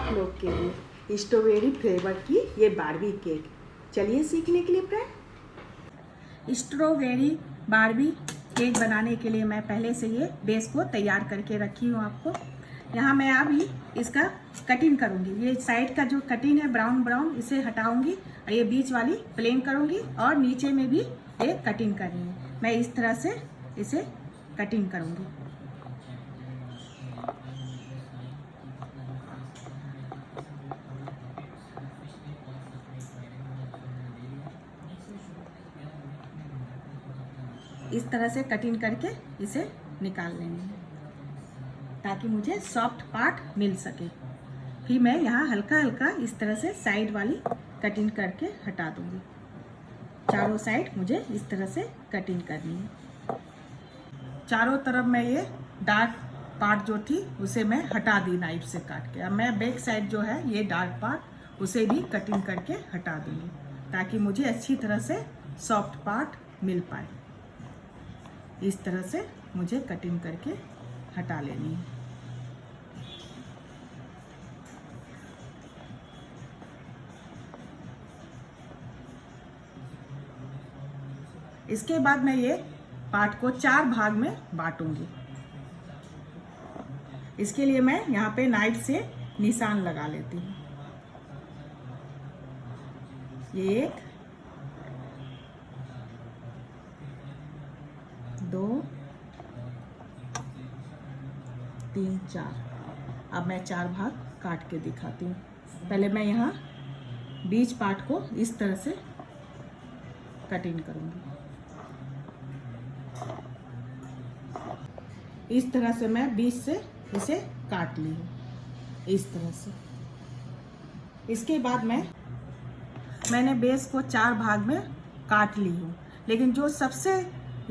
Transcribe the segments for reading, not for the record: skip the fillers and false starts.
आप लोग के लिए स्ट्रॉबेरी फ्लेवर की ये बारबी केक। चलिए सीखने के लिए फ्रेंड। स्ट्रॉबेरी बारबी केक बनाने के लिए मैं पहले से ये बेस को तैयार करके रखी हूँ। आपको यहाँ मैं अभी इसका कटिंग करूँगी। ये साइड का जो कटिंग है ब्राउन ब्राउन, इसे हटाऊँगी और ये बीच वाली प्लेन करूँगी और नीचे में भी ये कटिंग करनी है। मैं इस तरह से इसे कटिंग करूँगी। इस तरह से कटिंग करके इसे निकाल लेंगे ताकि मुझे सॉफ्ट पार्ट मिल सके। फिर मैं यहाँ हल्का हल्का इस तरह से साइड वाली कटिंग करके हटा दूँगी। चारों साइड मुझे इस तरह से कटिंग करनी है। चारों तरफ मैं ये डार्क पार्ट जो थी उसे मैं हटा दी नाइफ से काट के। अब मैं बैक साइड जो है ये डार्क पार्ट उसे भी कटिंग करके हटा दूँगी ताकि मुझे अच्छी तरह से सॉफ्ट पार्ट मिल पाए। इस तरह से मुझे कटिंग करके हटा लेनी है। इसके बाद मैं ये पार्ट को 4 भाग में बांटूंगी। इसके लिए मैं यहाँ पे नाइफ से निशान लगा लेती हूँ। ये 1 2 3 4। अब मैं 4 भाग काट के दिखाती हूँ। पहले मैं यहाँ बीच पार्ट को इस तरह से कटिंग करूँगी। इस तरह से मैं बीच से इसे काट ली हूँ, इस तरह से। इसके बाद मैंने बेस को 4 भाग में काट ली हूँ, लेकिन जो सबसे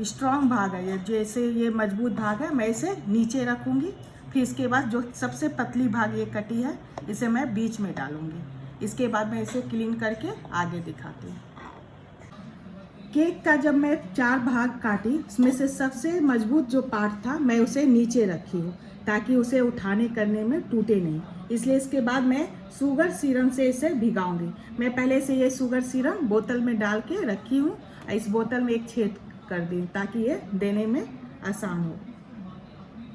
स्ट्रॉन्ग भाग है, जैसे ये मजबूत भाग है, मैं इसे नीचे रखूँगी। फिर इसके बाद जो सबसे पतली भाग ये कटी है इसे मैं बीच में डालूँगी। इसके बाद मैं इसे क्लीन करके आगे दिखाती हूँ। केक का जब मैं 4 भाग काटी, इसमें से सबसे मजबूत जो पार्ट था मैं उसे नीचे रखी हूँ ताकि उसे उठाने करने में टूटे नहीं। इसलिए इसके बाद मैं शुगर सिरप से इसे भिगाऊंगी। मैं पहले से ये शुगर सिरप बोतल में डाल के रखी हूँ। इस बोतल में एक छेद कर दी ताकि ये देने में आसान हो।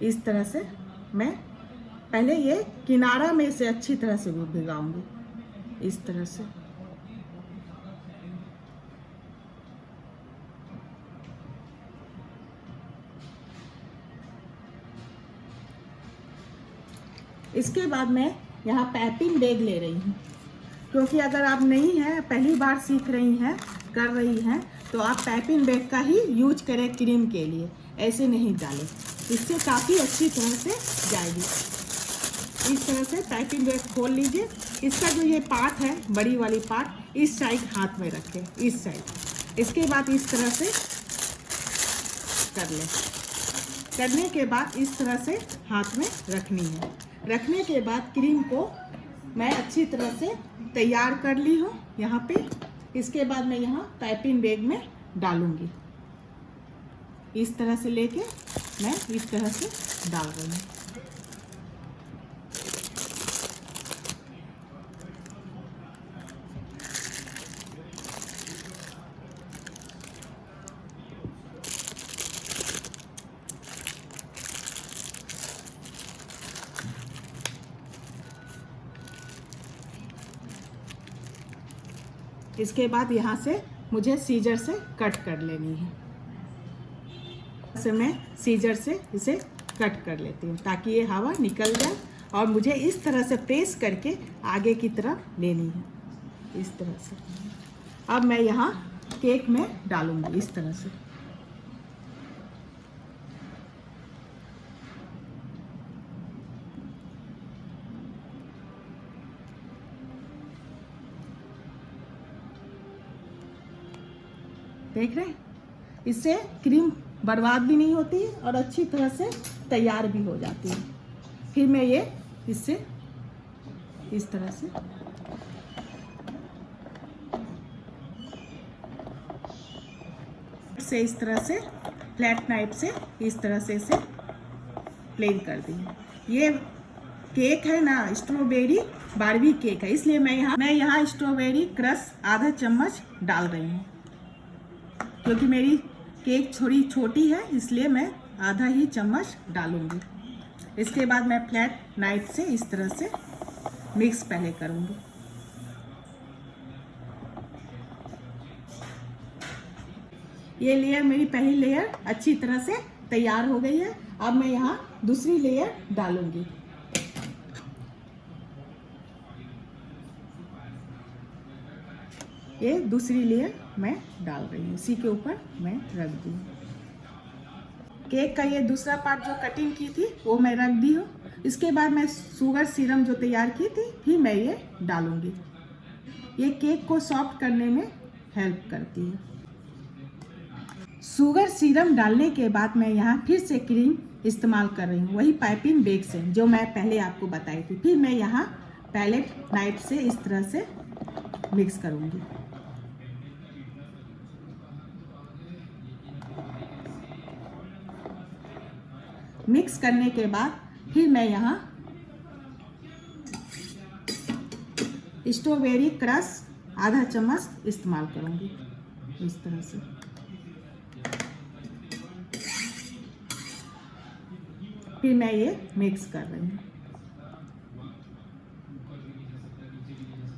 इस तरह से मैं पहले ये किनारा में इसे अच्छी तरह से भिगाऊंगी, इस तरह से। इसके बाद मैं यहाँ पाइपिंग बैग ले रही हूँ, क्योंकि अगर आप नहीं हैं, पहली बार सीख रही हैं, कर रही हैं, तो आप पाइपिंग बैग का ही यूज करें क्रीम के लिए। ऐसे नहीं डालें, इससे काफ़ी अच्छी तरह से जाएगी। इस तरह से पाइपिंग बैग खोल लीजिए। इसका जो ये पार्ट है, बड़ी वाली पार्ट, इस साइड हाथ में रखें, इस साइड। इसके बाद इस तरह से कर लें। करने के बाद इस तरह से हाथ में रखनी है। रखने के बाद क्रीम को मैं अच्छी तरह से तैयार कर ली हूँ यहाँ पे। इसके बाद मैं यहाँ पाइपिंग बैग में डालूँगी। इस तरह से लेके मैं इस तरह से डाल रही हूँ। इसके बाद यहाँ से मुझे सीजर से कट कर लेनी है। मैं सीजर से इसे कट कर लेती हूँ ताकि ये हवा निकल जाए और मुझे इस तरह से प्रेस करके आगे की तरफ लेनी है, इस तरह से। अब मैं यहाँ केक में डालूँगी इस तरह से। देख रहे हैं, इससे क्रीम बर्बाद भी नहीं होती और अच्छी तरह से तैयार भी हो जाती है। फिर मैं ये इससे इस तरह से इस तरह से फ्लैट नाइफ से इस तरह से इसे प्लेन कर दी। ये केक है ना, स्ट्रॉबेरी बारबी केक है, इसलिए मैं यहाँ स्ट्रॉबेरी क्रश आधा चम्मच डाल रही हूँ। क्योंकि मेरी केक थोड़ी छोटी है इसलिए मैं आधा ही चम्मच डालूंगी। इसके बाद मैं फ्लैट नाइफ से इस तरह से मिक्स पहले करूंगी। ये लेयर, मेरी पहली लेयर अच्छी तरह से तैयार हो गई है। अब मैं यहाँ दूसरी लेयर डालूंगी। ये दूसरी लेयर मैं डाल रही हूँ, इसी के ऊपर मैं रख दी। केक का ये दूसरा पार्ट जो कटिंग की थी वो मैं रख दी हूँ। इसके बाद मैं शुगर सीरम जो तैयार की थी फिर मैं ये डालूंगी। ये केक को सॉफ्ट करने में हेल्प करती है। शुगर सीरम डालने के बाद मैं यहाँ फिर से क्रीम इस्तेमाल कर रही हूँ, वही पाइपिंग बैग से जो मैं पहले आपको बताई थी। फिर मैं यहाँ पैलेट नाइफ से इस तरह से मिक्स करूँगी। मिक्स करने के बाद फिर मैं यहाँ स्ट्रॉबेरी क्रश आधा चम्मच इस्तेमाल करूँगी, इस तरह से। फिर मैं ये मिक्स कर रही हूँ।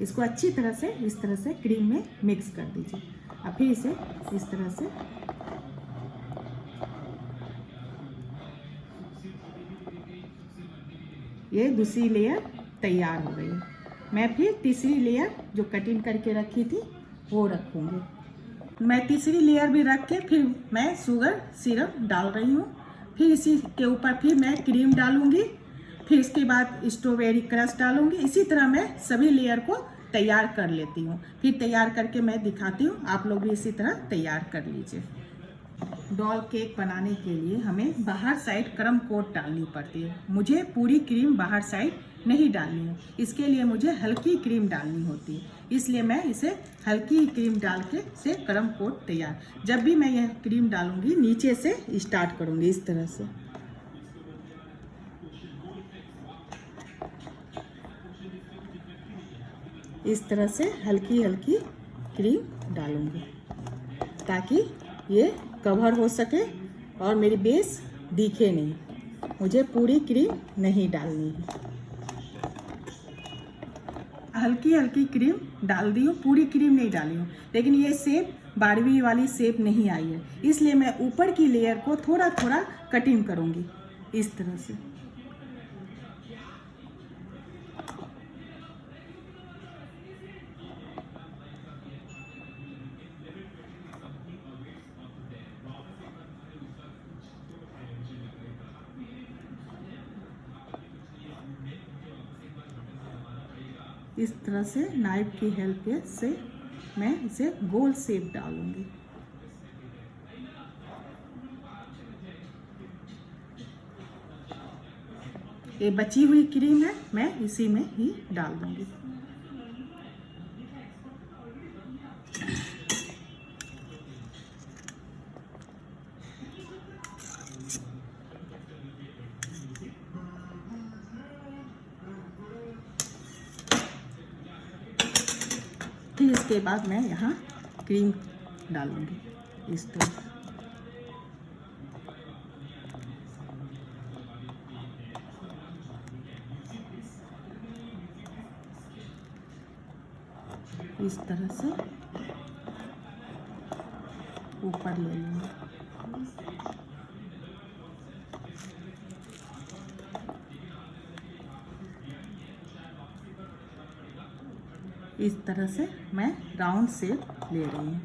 इसको अच्छी तरह से इस तरह से क्रीम में मिक्स कर दीजिए। अब फिर इसे इस तरह से ये दूसरी लेयर तैयार हो गई है। मैं फिर तीसरी लेयर जो कटिंग करके रखी थी वो रखूँगी। मैं तीसरी लेयर भी रख के फिर मैं शुगर सिरप डाल रही हूँ। फिर इसी के ऊपर फिर मैं क्रीम डालूँगी। फिर इसके बाद स्ट्रॉबेरी क्रश डालूँगी। इसी तरह मैं सभी लेयर को तैयार कर लेती हूँ। फिर तैयार करके मैं दिखाती हूँ, आप लोग भी इसी तरह तैयार कर लीजिए। डॉल केक बनाने के लिए हमें बाहर साइड क्रम कोट डालनी पड़ती है। मुझे पूरी क्रीम बाहर साइड नहीं डालनी है, इसके लिए मुझे हल्की क्रीम डालनी होती है। इसलिए मैं इसे हल्की क्रीम डाल के से क्रम कोट तैयार। जब भी मैं यह क्रीम डालूंगी नीचे से स्टार्ट करूंगी, इस तरह से। इस तरह से हल्की हल्की क्रीम डालूंगी ताकि ये कवर हो सके और मेरी बेस दिखे नहीं। मुझे पूरी क्रीम नहीं डालनी है। हल्की हल्की क्रीम डाल दी हूँ, पूरी क्रीम नहीं डाली हूँ। लेकिन ये शेप बारबी वाली शेप नहीं आई है, इसलिए मैं ऊपर की लेयर को थोड़ा थोड़ा कटिंग करूँगी, इस तरह से। इस तरह से नाइफ की हेल्प से मैं इसे गोल शेप डालूंगी। ये बची हुई क्रीम है, मैं इसी में ही डाल दूंगी। फिर इसके बाद मैं यहाँ क्रीम डालूंगी, इस तरह। इस तरह से ऊपर ले लूँगी। इस तरह से मैं राउंड शेप ले रही हूँ।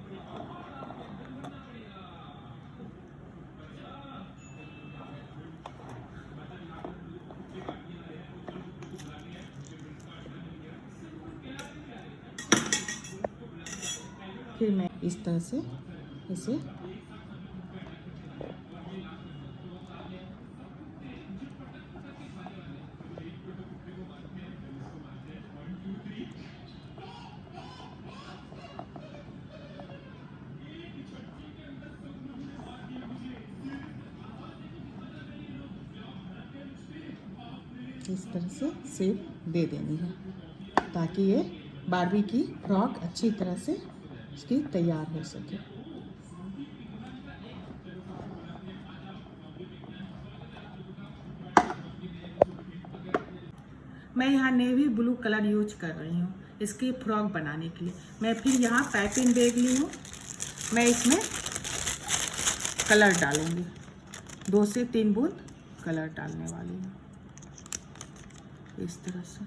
फिर मैं इस तरह से इसे इस तरह से शेप दे देनी है ताकि ये बारबी की फ्रॉक अच्छी तरह से इसकी तैयार हो सके। मैं यहाँ नेवी ब्लू कलर यूज कर रही हूँ इसकी फ्रॉक बनाने के लिए। मैं फिर यहाँ पाइपिंग बैग ली हूँ। मैं इसमें कलर डालूँगी, 2 से 3 बूंद कलर डालने वाली हूँ इस तरह से।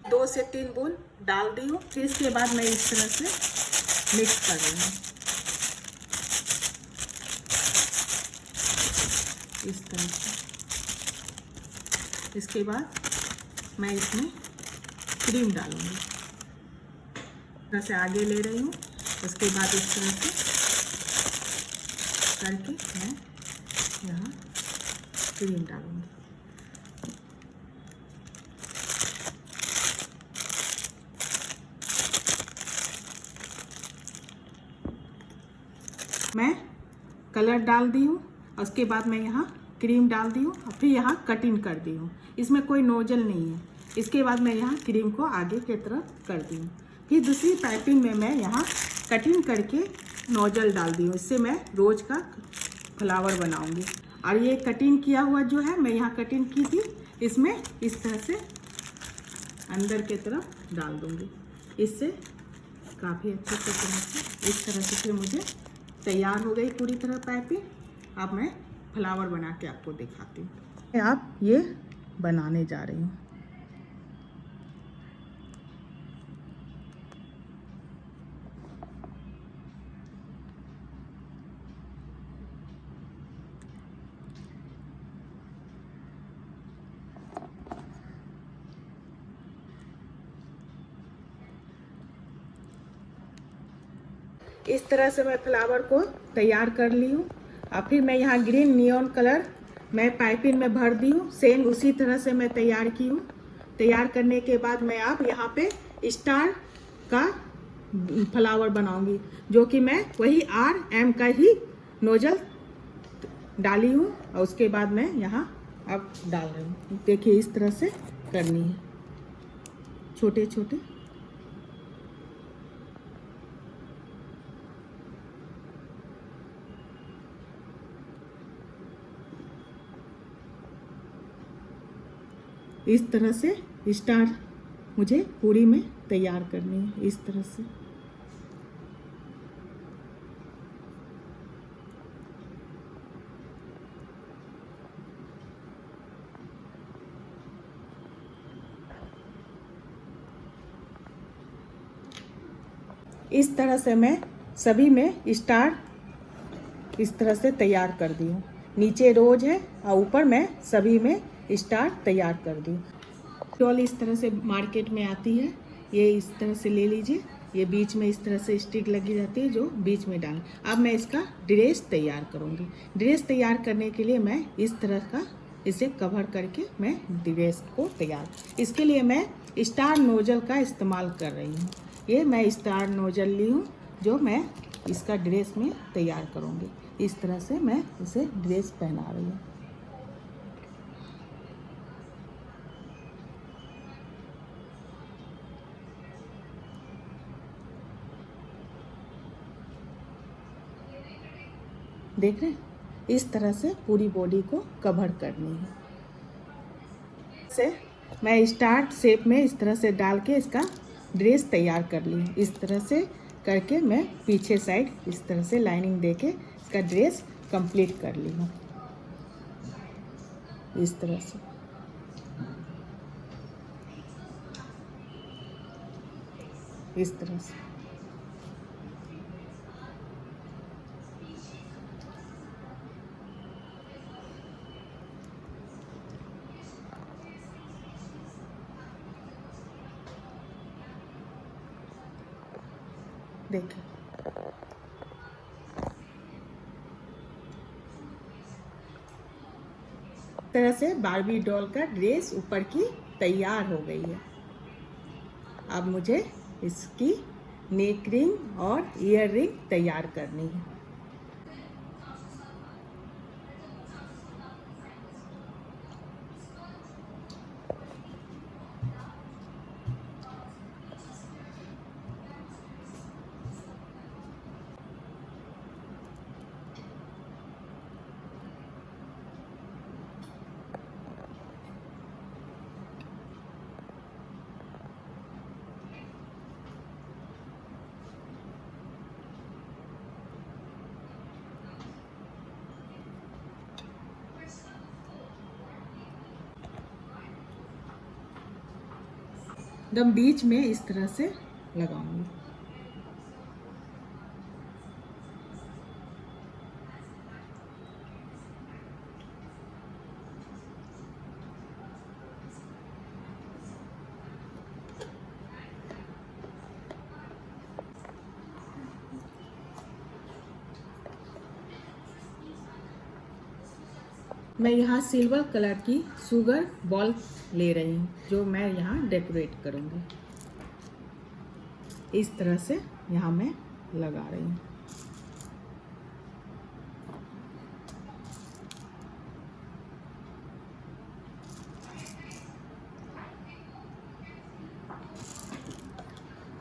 दो से 3 बूंद डाल दी हूँ। फिर इसके बाद मैं इस तरह से मिक्स कर रही हूँ इस तरह से। इसके बाद मैं इसमें क्रीम डालूँगी, तरह से आगे ले रही हूँ। उसके बाद इस तरह से करके मैं यहाँ क्रीम डालूँगी। मैं कलर डाल दी हूँ। उसके बाद मैं यहाँ क्रीम डाल दी हूँ और फिर यहाँ कटिंग कर दी हूँ। इसमें कोई नोजल नहीं है। इसके बाद मैं यहाँ क्रीम को आगे की तरफ कर दी हूँ। फिर दूसरी पाइपिंग में मैं यहाँ कटिंग करके नोजल डाल दी हूँ। इससे मैं रोज का फ्लावर बनाऊँगी। और ये कटिंग किया हुआ जो है मैं यहाँ कटिंग की थी, इसमें इस तरह से अंदर की तरफ डाल दूँगी। इससे काफ़ी अच्छे से तरह से इस तरह से फिर मुझे तैयार हो गई पूरी तरह पाइपिंग। अब मैं फ्लावर बना के आपको दिखाती हूँ। आप ये बनाने जा रही हूँ। इस तरह से मैं फ्लावर को तैयार कर ली हूँ। और फिर मैं यहाँ ग्रीन नियॉन कलर मैं पाइपिंग में भर दी हूँ। सेम उसी तरह से मैं तैयार की हूँ। तैयार करने के बाद मैं आप यहाँ पे स्टार का फ्लावर बनाऊंगी, जो कि मैं वही RM का ही नोजल डाली हूँ। और उसके बाद मैं यहाँ अब डाल रही हूँ। देखिए इस तरह से करनी है, छोटे छोटे। इस तरह से स्टार मुझे पूरी में तैयार करनी है इस तरह से। इस तरह से मैं सभी में स्टार इस तरह से तैयार कर दी हूँ। नीचे रोज है और ऊपर मैं सभी में स्टार तैयार कर दी। डॉल इस तरह से मार्केट में आती है, ये इस तरह से ले लीजिए। ये बीच में इस तरह से स्टिक लगी रहती है जो बीच में डाल। अब मैं इसका ड्रेस तैयार करूँगी। ड्रेस तैयार करने के लिए मैं इस तरह का इसे कवर करके मैं ड्रेस को तैयार, इसके लिए मैं स्टार नोजल का इस्तेमाल कर रही हूँ। ये मैं स्टार नोजल ली हूँ जो मैं इसका ड्रेस में तैयार करूँगी। इस तरह से मैं इसे ड्रेस पहना रही हूँ। देख रहे हैं, इस तरह से पूरी बॉडी को कवर करनी है। से मैं स्टार शेप में इस तरह से डाल के इसका ड्रेस तैयार कर ली। इस तरह से करके मैं पीछे साइड इस तरह से लाइनिंग देके इसका ड्रेस कंप्लीट कर ली हूँ इस तरह से। इस तरह से देखिए। तरह से बारबी डॉल का ड्रेस ऊपर की तैयार हो गई है। अब मुझे इसकी नेक रिंग और ईयर रिंग तैयार करनी है। एकदम बीच में इस तरह से लगाऊंगी। मैं यहाँ सिल्वर कलर की शुगर बॉल ले रही हूँ, जो मैं यहाँ डेकोरेट करूँगी। इस तरह से यहाँ मैं लगा रही हूँ।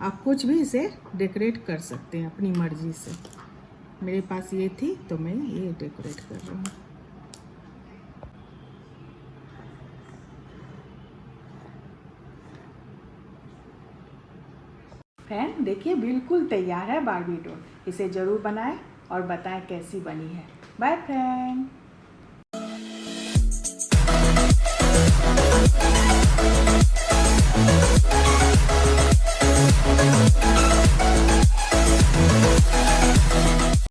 आप कुछ भी इसे डेकोरेट कर सकते हैं अपनी मर्जी से। मेरे पास ये थी तो मैं ये डेकोरेट कर रही हूँ। फ्रेंड देखिए, बिल्कुल तैयार है बार्बी डॉल। इसे ज़रूर बनाएं और बताएं कैसी बनी है। Bye friend.